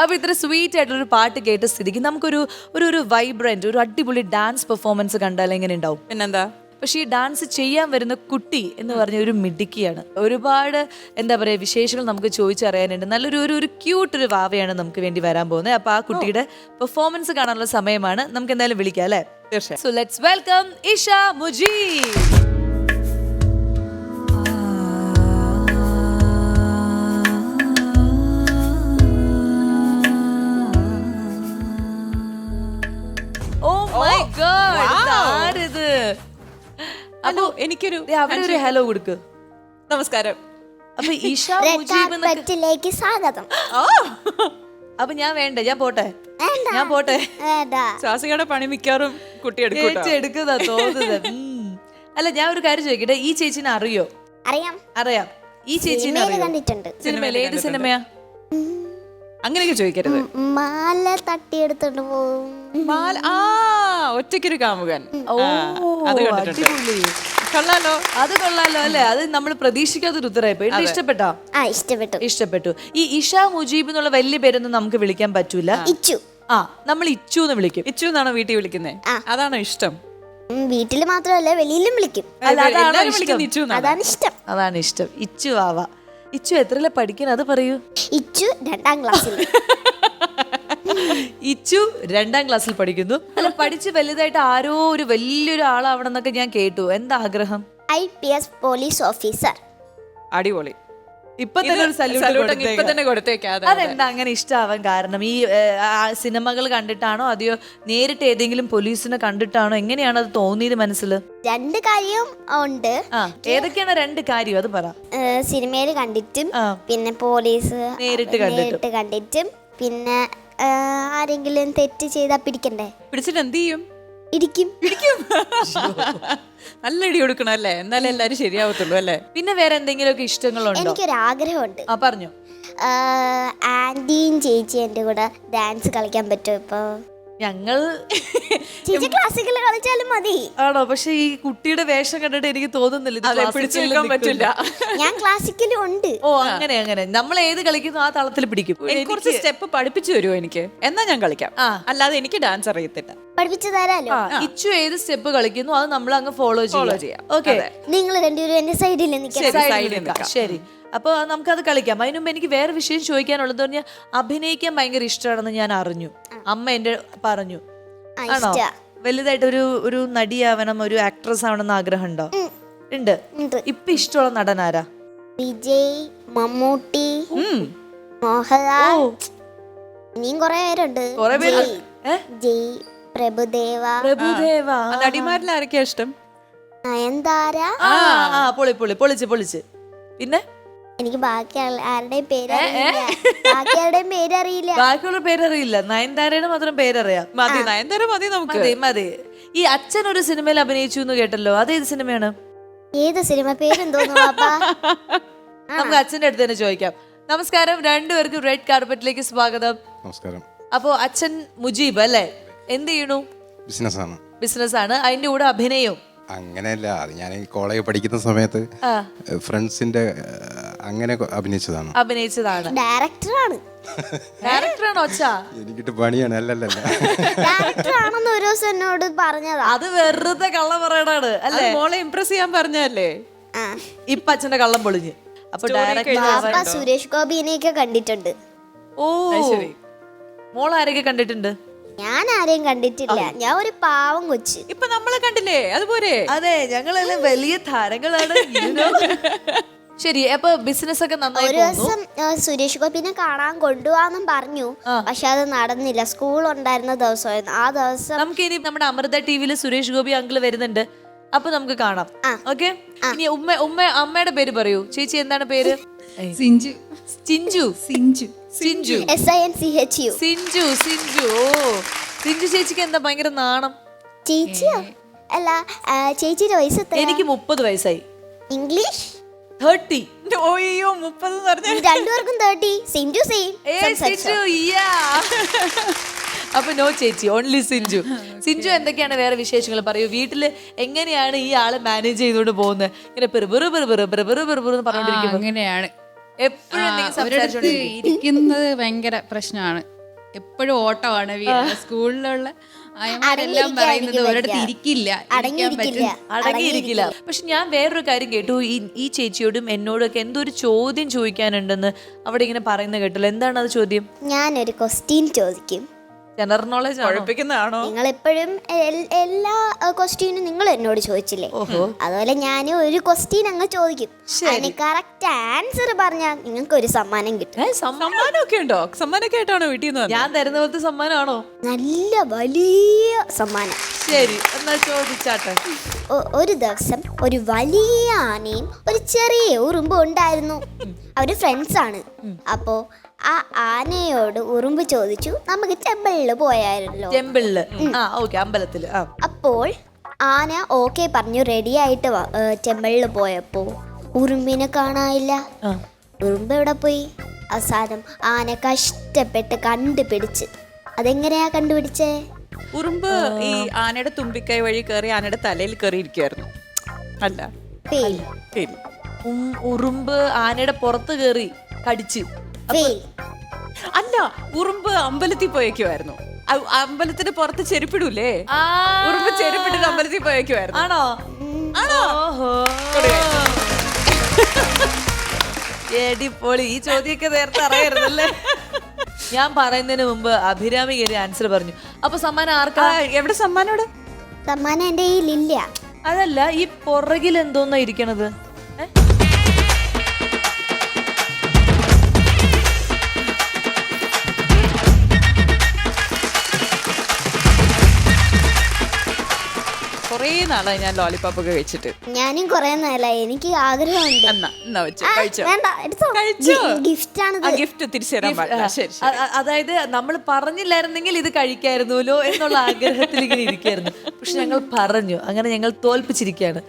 അപ്പൊ ഇത്ര സ്വീറ്റ് ആയിട്ടുള്ള ഒരു പാട്ട് കേട്ട സ്ഥിതിക്ക് നമുക്കൊരു ഒരു വൈബ്രന്റ് ഒരു അടിപൊളി ഡാൻസ് പെർഫോമൻസ് കണ്ടാൽ എങ്ങനെ ഉണ്ടാവും? പിന്നെന്താ? പക്ഷെ ഈ ഡാൻസ് ചെയ്യാൻ വരുന്ന കുട്ടി എന്ന് പറഞ്ഞ ഒരു മിടുക്കിയാണ്. ഒരുപാട് എന്താ പറയാ വിശേഷങ്ങൾ നമുക്ക് ചോദിച്ചറിയാനുണ്ട്. നല്ലൊരു ഒരു ക്യൂട്ട് ഒരു വാവയാണ് നമുക്ക് വേണ്ടി വരാൻ പോകുന്നത്. അപ്പൊ ആ കുട്ടിയുടെ പെർഫോമൻസ് കാണാനുള്ള സമയമാണ്. നമുക്ക് എന്തായാലും വിളിക്കാം അല്ലെ? തീർച്ചയായും. So let's welcome Isha Mujeeb. അപ്പൊ എനിക്കൊരു ഹലോ കൊടുക്ക്. നമസ്കാരം. അപ്പൊ ഇഷ മുജീബിലേക്ക് സ്വാഗതം. അപ്പൊ ഞാൻ പോട്ടെ. ശ്വാസികയുടെ പണി മിക്കാറും കുട്ടി എടുക്കുന്ന തോന്നുന്നത്. അല്ല ഞാൻ ഒരു കാര്യം ചോദിക്കട്ടെ, ഈ ചേച്ചിനെ അറിയോ? അറിയാം. ഈ ചേച്ചിനെ കണ്ടിട്ടുണ്ട്. സിനിമയിൽ ഏത് സിനിമയാ? അങ്ങനെയൊക്കെ ചോദിക്കരുത്. മാല തട്ടിയെടുത്തോണ്ട് പോകും. ഒറ്റയ്ക്കൊരു കാമുകൻ. അത് കണ്ടിട്ടുണ്ട്. കൊള്ളാലോ. അത് കൊള്ളാലോ അല്ലെ? അത് നമ്മൾ പ്രതീക്ഷിക്കാത്തൊരു ഉത്തരവായിപ്പോയി. ഇഷ്ടപ്പെട്ടോ? ഇഷ്ടപ്പെട്ടു. ഈ ഇഷ മുജീബ് എന്നുള്ള വലിയ പേരൊന്നും നമുക്ക് വിളിക്കാൻ പറ്റൂല. ഇച്ചു. നമ്മൾ ഇച്ചു എന്ന് വിളിക്കും. ഇച്ചു എന്നാണോ വീട്ടിൽ വിളിക്കുന്നേ? അതാണോ ഇഷ്ടം? വീട്ടില് മാത്രമല്ല വെളിയിലും വിളിക്കും. അതാണ് ഇഷ്ടം. അതാണ് ഇഷ്ടം. ഇച്ചു ആവാ. ഇച്ചു എത്രയിലെ പഠിക്കാൻ അത് പറയൂ. ഇച്ചു 2ാം ക്ലാസ്സിൽ. ഇച്ചു 2ാം ക്ലാസ്സിൽ പഠിക്കുന്നു. അല്ല പഠിച്ച് വലുതായിട്ട് ആരോ ഒരു വലിയൊരു ആളാവണം എന്നൊക്കെ ഞാൻ കേട്ടു. എന്താ ആഗ്രഹം? IPS police officer. അടിപൊളി. ഇപ്പൊ തന്നെ ഒരു സല്യൂട്ട് കൊടുത്തേക്കാം. അതെന്താ അങ്ങനെ ഇഷ്ടാവാൻ കാരണം? ഈ സിനിമകൾ കണ്ടിട്ടാണോ അതെയോ നേരിട്ട് ഏതെങ്കിലും പോലീസിനെ കണ്ടിട്ടാണോ? എങ്ങനെയാണ് അത് തോന്നിയത് മനസ്സിൽ? 2 കാര്യം ഉണ്ട്. ഏതൊക്കെയാണ് 2 കാര്യം? അത് പറ. സിനിമയിൽ കണ്ടിട്ടും പിന്നെ പോലീസ് നേരിട്ട് കണ്ടിട്ടും പിന്നെ ആരെങ്കിലും തെറ്റ് ചെയ്താ പിടിക്കണ്ടേ? പിടിച്ചിട്ട് എന്ത് ചെയ്യും? ഇടിക്കും. നല്ല ഇടി കൊടുക്കണം അല്ലേ? എന്നാലും എല്ലാരും ശരിയാവത്തുള്ളൂ അല്ലേ? പിന്നെ വേറെ എന്തെങ്കിലുമൊക്കെ ഇഷ്ടങ്ങളുണ്ടോ? എനിക്കൊരു ആഗ്രഹമുണ്ട്. പറഞ്ഞു. ആന്റിയും ചേച്ചി എന്റെ കൂടെ ഡാൻസ് കളിക്കാൻ പറ്റുമോ? ഇപ്പൊ ഞങ്ങൾ ചേച്ചി ക്ലാസിക്കൽ കളിച്ചാലും മതി. ആണോ? പക്ഷെ ഈ കുട്ടിയുടെ വേഷം കണ്ടിട്ട് എനിക്ക് തോന്നുന്നില്ല പറ്റില്ല. ഞാൻ ക്ലാസിക്കലും ഉണ്ട്. അങ്ങനെ നമ്മൾ ഏത് കളിക്കുന്നു ആ തളത്തിൽ പിടിക്കും. കുറച്ച് സ്റ്റെപ്പ് പഠിപ്പിച്ചു തരുമോ എനിക്ക്? എന്നാ ഞാൻ കളിക്കാം. അല്ലാതെ എനിക്ക് ഡാൻസ് അറിയത്തില്ല. പഠിപ്പിച്ചു തരാലോ. ഇച്ചു ഏത് സ്റ്റെപ്പ് കളിക്കുന്നു അത് നമ്മൾ അങ്ങ് ഫോളോ ചെയ്യാം. ഓക്കെ, നിങ്ങൾ രണ്ടുപേരും എന്റെ സൈഡിൽ നിൽക്കാം. ശരി. അപ്പൊ നമുക്കത് കളിക്കാം. അതിന് മുമ്പ് എനിക്ക് വേറെ വിഷയം ചോദിക്കാനുള്ളത് പറഞ്ഞാൽ അഭിനയിക്കാൻ ഭയങ്കര ഇഷ്ടമാണെന്ന് ഞാൻ അറിഞ്ഞു. അമ്മ എന്റെ പറഞ്ഞു. ആണോ? വലുതായിട്ട് ഒരു നടിയാവണം, ഒരു ആക്ട്രസ് ആവണമെന്ന് ആഗ്രഹം ഉണ്ടോ? ഉണ്ട്. ഇപ്പൊ ഇഷ്ടമുള്ള നടൻ ആരാ? വിജയ്, മമ്മൂട്ടി, മോഹൻലാൽ, ഇനിയും കൊറേ പേരുണ്ട്. ജയ്, പ്രഭുദേവ. നടിമാരിൽ ആരൊക്കെയാ ഇഷ്ടം? നയൻതാര. പൊളിച്ച്. പിന്നെ എനിക്ക് ബാക്കി ആരുടെയും പേരറിയില്ല. ബാക്കിയുള്ള പേരറിയില്ല. നയൻതാരയുടെ മാത്രം പേരറിയാം. നയൻതാര മതി നമുക്ക്. മതി. ഈ അച്ഛൻ ഒരു സിനിമയിൽ അഭിനയിച്ചു എന്ന് കേട്ടല്ലോ, അതേത് സിനിമയാണ്? ഏത് സിനിമ പേരെന്തോന്നു? നമുക്ക് അച്ഛന്റെ അടുത്ത് തന്നെ ചോദിക്കാം. നമസ്കാരം, രണ്ടുപേർക്കും റെഡ് കാർപ്പറ്റിലേക്ക് സ്വാഗതം. നമസ്കാരം. അപ്പോ അച്ഛൻ മുജീബ് അല്ലേ? എന്ത് ചെയ്യണു? ബിസിനസ് ആണ്. അതിന്റെ കൂടെ അഭിനയവും? അങ്ങനെയല്ല, അത് ഞാൻ കോളേജ് പഠിക്കുന്ന സമയത്ത് ഫ്രണ്ട്സിന്റെ അങ്ങനെ അഭിനയിച്ചതാണ്. ഡയറക്ടറാണോ? എനിക്കിട്ട് പണിയാണ്. അല്ലല്ല, ഡയറക്ടറാണെന്ന് ഒരു ദിവസം എന്നോട് പറഞ്ഞതാ. അത് വെറുതെ കള്ളം പറയണാണ് അല്ലേ? മോളെ ഇംപ്രസ് ചെയ്യാൻ പറഞ്ഞല്ലേ? ഇപ്പൊ അച്ഛന്റെ കള്ളം പൊളിഞ്ഞ്. അപ്പൊ ഡയറക്ടർ സുരേഷ് ഗോപിനെയൊക്കെ കണ്ടിട്ടുണ്ട്. ഓ, മോൾ ആരൊക്കെ കണ്ടിട്ടുണ്ട്? ഞാൻ ആരെയും കണ്ടിട്ടില്ല. ഞാൻ ഒരു പാവം കൊച്ച്. ഇപ്പൊ നമ്മളെ കണ്ടില്ലേ? അതുപോലെ. അതെ, ഞങ്ങളെല്ലാം വലിയ താരങ്ങളാണ്. ശരി. അപ്പൊ ബിസിനസ് ഒക്കെ നന്നായി ഒരു ദിവസം സുരേഷ് ഗോപിനെ കാണാൻ കൊണ്ടുപോകാന്നും പറഞ്ഞു. പക്ഷെ അത് നടന്നില്ല. സ്കൂൾ ഉണ്ടായിരുന്ന ദിവസമായിരുന്നു ആ ദിവസം. നമുക്ക് ഇനി നമ്മുടെ അമൃത ടിവിയിൽ സുരേഷ് ഗോപി അങ്കിള് വരുന്നുണ്ട്. അപ്പൊ നമുക്ക് കാണാം. ഓക്കെ. ഇനി അമ്മയുടെ പേര് പറയൂ. ചേച്ചി എന്താണ് പേര്? സിഞ്ചു. സിഞ്ചു. ചേച്ചിക്ക് എന്താ ഭയങ്കര നാണം? ചേച്ചിയോ? അല്ല, ചേച്ചിയുടെ വയസ്സ് എനിക്ക് 30 വയസ്സായി. ഇംഗ്ലീഷ് 30. ഓയ്യോ, 30 പറഞ്ഞ രണ്ടുപേർക്കും 30. സിഞ്ചു സെയിം. അപ്പൊ നോ ചേച്ചി, ഓൺലി സിഞ്ചു. സിഞ്ചു എന്തൊക്കെയാണ് വേറെ വിശേഷങ്ങൾ പറയൂ. വീട്ടില് എങ്ങനെയാണ് ഈ ആള് മാനേജ് ചെയ്തോണ്ട് പോകുന്നത്? ഇങ്ങനെ പറഞ്ഞോണ്ടിരിക്കുന്നത് അങ്ങനെയാണ്. എപ്പോഴും എന്തെങ്കിലും ഒരിടത്ത് സംസാരിച്ചോണ്ടിരിക്കും. ഇരിക്കുന്നത് ഭയങ്കര പ്രശ്നമാണ്. എപ്പോഴും ഓട്ടമാണ്. സ്കൂളിലുള്ള ആയമാരെല്ലാം പറയുന്നത് ഒരിടത്ത് ഇരിക്കില്ല, ഇരിക്കാൻ പറ്റും. അടങ്ങിയിരിക്കില്ല. പക്ഷെ ഞാൻ വേറൊരു കാര്യം കേട്ടു, ഈ ചേച്ചിയോടും എന്നോടും ഒക്കെ എന്തോ ഒരു ചോദ്യം ചോദിക്കാനുണ്ടെന്ന് അവിടെ ഇങ്ങനെ പറയുന്നത് കേട്ടല്ലോ. എന്താണ് അത് ചോദ്യം? ഞാനൊരു ക്വസ്റ്റ്യൻ ചോദിക്കും. ജനറൽ നോളജ് കുഴപ്പിക്കുന്നതാണോ? നിങ്ങൾ എപ്പോഴും എല്ലാ ക്വസ്റ്റ്യനും നിങ്ങൾ എന്നോട് ചോദിച്ചില്ലേ, അതുപോലെ ഞാൻ ഒരു ക്വസ്റ്റ്യൻ അങ്ങ് ചോദിക്കും. അതിന് കറക്റ്റ് ആൻസർ പറഞ്ഞാൽ നിങ്ങൾക്ക് ഒരു സമ്മാനം കിട്ടും. സമ്മാനമൊക്കെ ഉണ്ടോ? സമ്മാനമൊക്കെ ആയിട്ടാണോ വീട്ടിൽ നിന്ന്? ഞാൻ തരുന്ന പോലത്തെ സമ്മാനമാണോ? നല്ല വലിയ സമ്മാനം. ശരി, എന്നാ ചോദിച്ചാട്ടെ. ഒരു ദിവസം ഒരു വലിയ ആനയും ഒരു ചെറിയ ഉറുമ്പും ഉണ്ടായിരുന്നു. അവര് ഫ്രണ്ട്സ് ആണ്. അപ്പോ ആ ആനയോട് ഉറുമ്പ് ചോദിച്ചു, നമുക്ക് ടെമ്പിളിൽ പോയായിരുന്നല്ലോ. ടെമ്പിളില്, ഓക്കെ, അമ്പലത്തില്. അപ്പോൾ ആന ഓക്കെ പറഞ്ഞു, റെഡി ആയിട്ട് ടെമ്പിളിൽ പോയപ്പോ ഉറുമ്പിനെ കാണാനില്ല. ഉറുമ്പ് എവിടെ പോയി? അവസാനം ആന കഷ്ടപ്പെട്ട് കണ്ടുപിടിച്ച്. അതെങ്ങനെയാ കണ്ടുപിടിച്ചേ? ഉറുമ്പ് ഈ ആനയുടെ തുമ്പിക്കൈ വഴി കയറി ആനയുടെ തലയിൽ കയറി ഇരിക്കുവായിരുന്നു. അല്ല, ഫെയിൽ. ഉറുമ്പ് ആനയുടെ പുറത്ത് കയറി കടിച്ച്. ഫെയിൽ. അല്ല, ഉറുമ്പ് അമ്പലത്തിൽ പോയേക്കുമായിരുന്നു. അമ്പലത്തിന് പുറത്ത് ചെരുപ്പിടൂലേ, ഉറുമ്പ് ചെരുപ്പിട്ടിട്ട് അമ്പലത്തിൽ പോയേക്കുമായിരുന്നു. ആണോ? ആണോ? ഓഹോ, എടിപൊളി. ഈ ചോദ്യമൊക്കെ നേരത്തെ അറിയരുതല്ലേ? ഞാൻ പറയുന്നതിന് മുമ്പ് അഭിരാമി കയറി ആൻസർ പറഞ്ഞു. അപ്പൊ സമ്മാനം ആർക്കാ? എവിടെ സമ്മാനോട്? സമ്മാനം എന്റെ കയ്യിലില്ല. അതല്ല, ഈ പുറകിൽ എന്തോന്നാ ഇരിക്കണത്? കൊറേ നാളായി ഞാൻ ലോലിപോപ്പ് ഒക്കെ കഴിച്ചിട്ട്. ഞാനും കൊറേ നാളായി, എനിക്ക് ആഗ്രഹമുണ്ട്. എന്നാ വെച്ചോ, കഴിച്ചോ. വേണ്ട, എടുത്തോ. കഴിച്ചോ? ഗിഫ്റ്റ് ആണ്. ഗിഫ്റ്റ് തിരിച്ചു തരാൻ പാടില്ല. ശരി, അതായത് നമ്മൾ പറഞ്ഞില്ലായിരുന്നെങ്കിൽ ഇത് കഴിക്കായിരുന്നല്ലോ എന്നുള്ള ആഗ്രഹത്തിൽ ഇങ്ങനെ ഇരിക്കായിരുന്നു. പക്ഷെ ഞങ്ങൾ പറഞ്ഞു, അങ്ങനെ ഞങ്ങൾ തോൽപ്പിച്ചിരിക്കുകയാണ്.